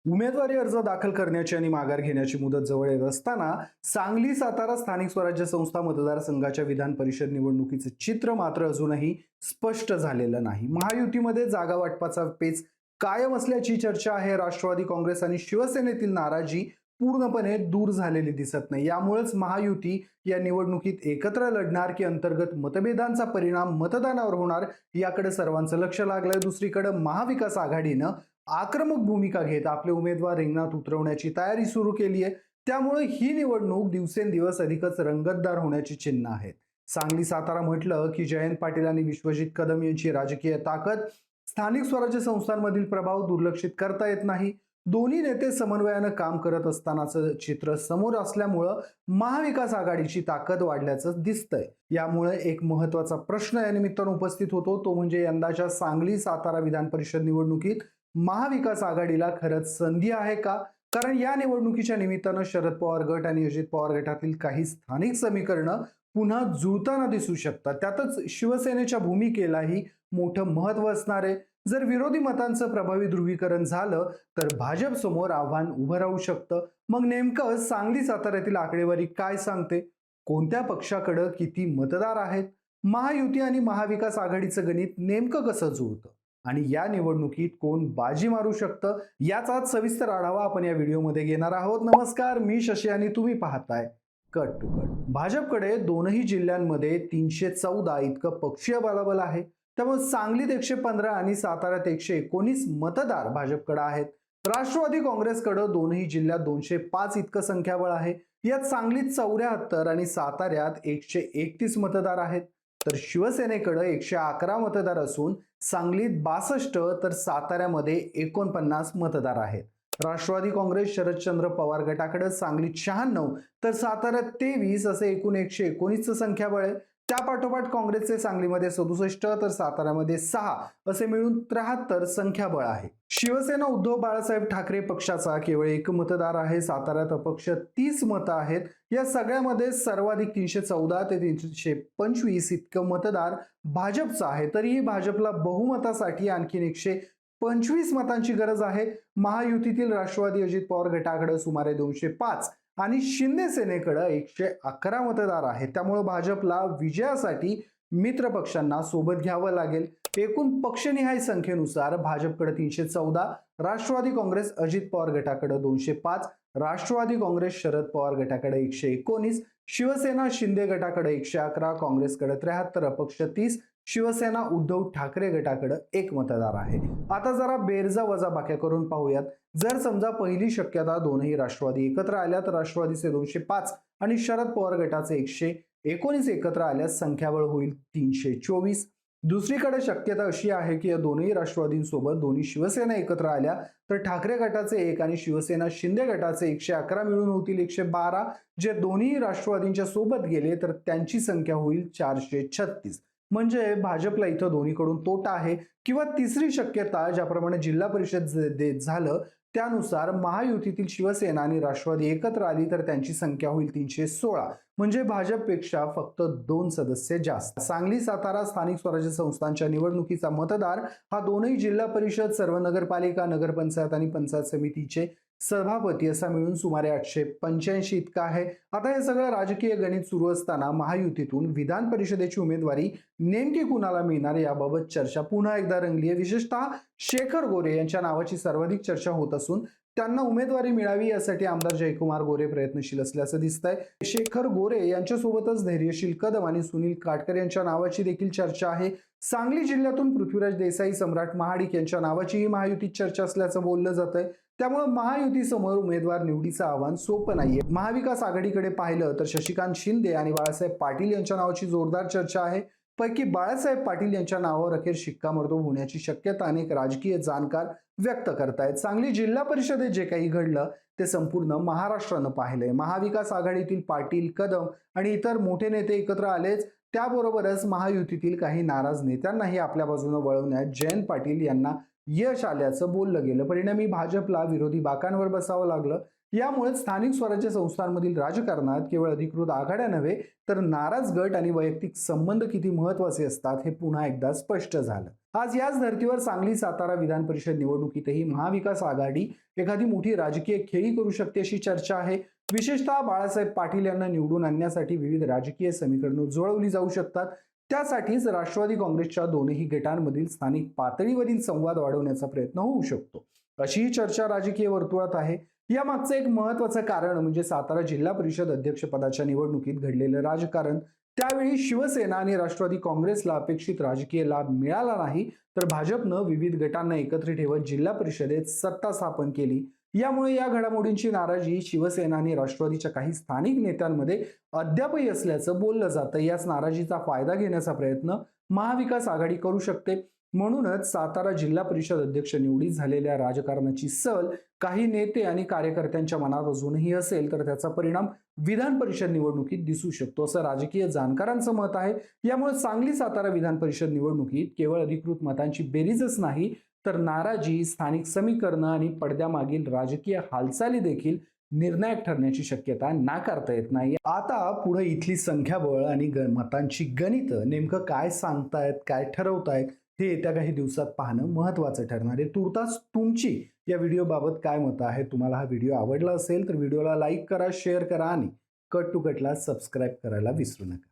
उमेदवारी अर्ज दाखल करण्याची आणि माघार घेण्याची मुदत जवळ येत असताना सांगली सातारा स्थानिक स्वराज्य संस्था मतदारसंघाच्या विधान परिषद निवडणुकीचे चित्र मात्र अजूनही स्पष्ट झालेलं नाही. महायुतीमध्ये जागा वाटपाचा पेच कायम असल्याची चर्चा आहे. राष्ट्रवादी काँग्रेस आणि शिवसेनेतील नाराजी पूर्णपणे दूर झालेली दिसत नाही. यामुळेच महायुती या निवडणुकीत एकत्र लढणार की अंतर्गत मतभेदांचा परिणाम मतदानावर होणार याकडे सर्वांचं लक्ष लागलंय. दुसरीकडे महाविकास आघाडीनं आक्रमक भूमिका घेत आपले उमेदवार रिंगणात उतरवण्याची तयारी सुरू केली आहे. त्यामुळे ही निवडणूक दिवसेंदिवस अधिकच रंगतदार होण्याची चिन्ह आहेत. सांगली सातारा म्हटलं की जयंत पाटील आणि विश्वजित कदम यांची राजकीय ताकद, स्थानिक स्वराज्य संस्थांमधील प्रभाव दुर्लक्षित करता येत नाही. दोन्ही नेते समन्वयानं काम करत असतानाचं चित्र समोर असल्यामुळं महाविकास आघाडीची ताकद वाढल्याचं दिसतंय. यामुळे एक महत्वाचा प्रश्न या निमित्तानं उपस्थित होतो, तो म्हणजे यंदाच्या सांगली सातारा विधान परिषद निवडणुकीत महाविकास आघाडीला खरंच संधी आहे का? कारण या निवडणुकीच्या निमित्तानं शरद पवार गट आणि अजित पवार गटातील काही स्थानिक समीकरणं पुन्हा जुळताना दिसू शकतात. त्यातच शिवसेनेच्या भूमिकेलाही मोठं महत्व असणार आहे. जर विरोधी मतांचं प्रभावी ध्रुवीकरण झालं तर भाजप समोर आव्हान उभं राहू शकतं. मग नेमकं सांगली साताऱ्यातील आकडेवारी काय सांगते? कोणत्या पक्षाकडे किती मतदार आहेत? महायुती आणि महाविकास आघाडीचं गणित नेमकं कसं जुळतं आणि या निवडणुकीत कोण बाजी मारू शकतं याचा आज सविस्तर आढावा आपण या व्हिडिओमध्ये घेणार आहोत. नमस्कार, मी शशी आणि तुम्ही पाहताय कट टू कट. भाजपकडे दोनही जिल्ह्यांमध्ये 314 इतकं पक्षीय बलाबल आहे. त्यामुळे सांगलीत 115 आणि साताऱ्यात 119 मतदार भाजपकडे आहेत. राष्ट्रवादी काँग्रेसकडे दोनही जिल्ह्यात 205 इतकं संख्याबळ आहे. यात सांगलीत 74 आणि साताऱ्यात 131 मतदार आहेत. तर शिवसेनेकडे 111 मतदार असून सांगलीत 62 तर साताऱ्यामध्ये 49 मतदार आहेत. राष्ट्रवादी काँग्रेस शरदचंद्र पवार गटाकडे सांगलीत 96 तर साताऱ्यात 23 असे एकूण 119चं संख्याबळ आहे. त्यापाठोपाठ काँग्रेसचे सांगलीमध्ये 67 तर साताऱ्यामध्ये 6 असे मिळून 73 संख्याबळ आहे. शिवसेना उद्धव बाळासाहेब ठाकरे पक्षाचा केवळ एक मतदार आहे. साताऱ्यात अपक्ष 30 मतं आहेत. या सगळ्यामध्ये सर्वाधिक 314 ते 325 इतकं मतदार भाजपचं आहे. तरीही भाजपला बहुमतासाठी आणखीन 125 मतांची गरज आहे. महायुतीतील राष्ट्रवादी अजित पवार गटाकडे सुमारे 205 आणि शिंदे सेनेकडे 111 मतदार आहेत. त्यामुळे भाजपला विजयासाठी मित्र पक्षांना सोबत घ्यावं लागेल. एकूण पक्षनिहाय संख्येनुसार भाजपकडे 314, राष्ट्रवादी काँग्रेस अजित पवार गटाकडे 205, राष्ट्रवादी काँग्रेस शरद पवार गटाकडे 119, शिवसेना शिंदे गटाकडे 111, काँग्रेसकडे 73, अपक्ष 30, शिवसेना उद्धव ठाकरे गटाकडे 1 मतदार आहे. आता जरा बेरजा वजाबाक्या करून पाहूयात. जर समजा पहिली शक्यता दोनही राष्ट्रवादी एकत्र आल्या तर राष्ट्रवादीचे 205 आणि शरद पवार गटाचे 119 एकत्र आल्यास संख्याबळ होईल 324. दुसरीकडे शक्यता अशी आहे की या दोन्ही राष्ट्रवादींसोबत दोन्ही शिवसेना एकत्र आल्या तर ठाकरे गटाचे 1 आणि शिवसेना शिंदे गटाचे 111 मिळून होतील 112. जे दोन्ही राष्ट्रवादींच्या सोबत गेले तर त्यांची संख्या होईल 436. म्हणजे भाजपला इथं दोन्हीकडून तोटा आहे. किंवा तिसरी शक्यता, ज्याप्रमाणे जिल्हा परिषद देत झालं त्यानुसार महायुतीतील शिवसेना आणि राष्ट्रवादी एकत्र आली तर त्यांची संख्या होईल 316. म्हणजे भाजपपेक्षा फक्त 2 सदस्य जास्त. सांगली सातारा स्थानिक स्वराज्य संस्थांच्या निवडणुकीचा मतदार हा दोनही जिल्हा परिषद, सर्व नगरपालिका, नगरपंचायत आणि पंचायत समितीचे सभापती असा मिळून सुमारे 885 इतका आहे. आता हे सगळं राजकीय गणित सुरू असताना महायुतीतून विधान परिषदेची उमेदवारी नेमकी कुणाला मिळणार याबाबत चर्चा पुन्हा एकदा रंगली आहे. विशेषतः शेखर गोरे यांच्या नावाची सर्वाधिक चर्चा होत असून त्यांना उमेदवारी मिळावी यासाठी आमदार जयकुमार गोरे प्रयत्नशील असल्याचं दिसतंय. शेखर गोरे यांच्यासोबतच धैर्यशील कदम आणि सुनील काटकर यांच्या नावाची देखील चर्चा आहे. सांगली जिल्ह्यातून पृथ्वीराज देसाई, सम्राट महाडिक यांच्या नावाचीही महायुतीत चर्चा असल्याचं बोललं जातंय. त्यामुळे महायुती समोर उमेदवार निवडीचं आव्हान सोपं नाहीये. महाविकास आघाडीकडे पाहिलं तर शशिकांत शिंदे आणि बाळासाहेब पाटील यांच्या नावाची जोरदार चर्चा आहे. पैकी बाळासाहेब पाटील यांच्या नावावर अखेर शिक्कामोर्तब होण्याची शक्यता अनेक राजकीय जाणकार व्यक्त करतायत. सांगली जिल्हा परिषदेत जे काही घडलं ते संपूर्ण महाराष्ट्रानं पाहिलंय. महाविकास आघाडीतील पाटील, कदम आणि इतर मोठे नेते एकत्र आलेच. त्याबरोबरच महायुतीतील काही नाराज नेत्यांनाही आपल्या बाजूने वळवण्यात जयंत पाटील यांना यश आल्याचं बोललं गेलं. परिणामी भाजपला विरोधी बाकांवर बसावं लागलं. यामुळे स्थानिक स्वराज्य संस्थांमधील राजकारणात केवळ अधिकृत आघाड्या नव्हे तर नाराज गट आणि वैयक्तिक संबंध किती महत्वाचे असतात हे पुन्हा एकदा स्पष्ट झालं. आज याच धर्तीवर सांगली सातारा विधान परिषद निवडणुकीतही महाविकास आघाडी एखादी मोठी राजकीय खेळी करू शकते अशी चर्चा आहे. विशेषतः बाळासाहेब पाटील यांना निवडून आणण्यासाठी विविध राजकीय समीकरणं जुळवली जाऊ शकतात. त्यासाठीच राष्ट्रवादी काँग्रेसच्या दोनही गटांमधील स्थानिक पातळीवरील संवाद वाढवण्याचा प्रयत्न होऊ शकतो, अशीही चर्चा राजकीय वर्तुळात आहे. यामागचं एक महत्वाचं कारण म्हणजे सातारा जिल्हा परिषद अध्यक्षपदाच्या निवडणुकीत घडलेलं राजकारण. त्यावेळी शिवसेना आणि राष्ट्रवादी काँग्रेसला अपेक्षित राजकीय लाभ मिळाला नाही, तर भाजपनं विविध गटांना एकत्र ठेवत जिल्हा परिषदेत सत्ता स्थापन केली. यामुळे या घडामोडींची नाराजी शिवसेना आणि राष्ट्रवादीच्या काही स्थानिक नेत्यांमध्ये अद्यापही असल्याचं बोललं जातं. याच नाराजीचा फायदा घेण्याचा प्रयत्न महाविकास आघाडी करू शकते. म्हणूनच सातारा जिल्हा परिषद अध्यक्ष निवडीत झालेल्या राजकारणाची सल काही नेते आणि कार्यकर्त्यांच्या मनात अजूनही असेल तर त्याचा परिणाम विधान परिषद निवडणुकीत दिसू शकतो, असं राजकीय जाणकारांचं मत आहे. यामुळे सांगली सातारा विधान परिषद निवडणुकीत केवळ अधिकृत मतांची बेरीजच नाही तर नाराजी, स्थानिक समीकरणं आणि पडद्यामागील राजकीय हालचाली देखील निर्णायक ठरण्याची शक्यता नाकारता येत नाही. आता पुढे इथली संख्याबळ आणि मतांची गणितं नेमकं काय सांगतायत, काय ठरवतायत हे येत्या काही दिवसात पाहणं महत्त्वाचं ठरणार आहे. तुर्तास तुमची या व्हिडिओबाबत काय मतं आहे? तुम्हाला हा व्हिडिओ आवडला असेल तर व्हिडिओला लाईक करा, शेअर करा आणि कट टू कटला सबस्क्राईब करायला विसरू नका.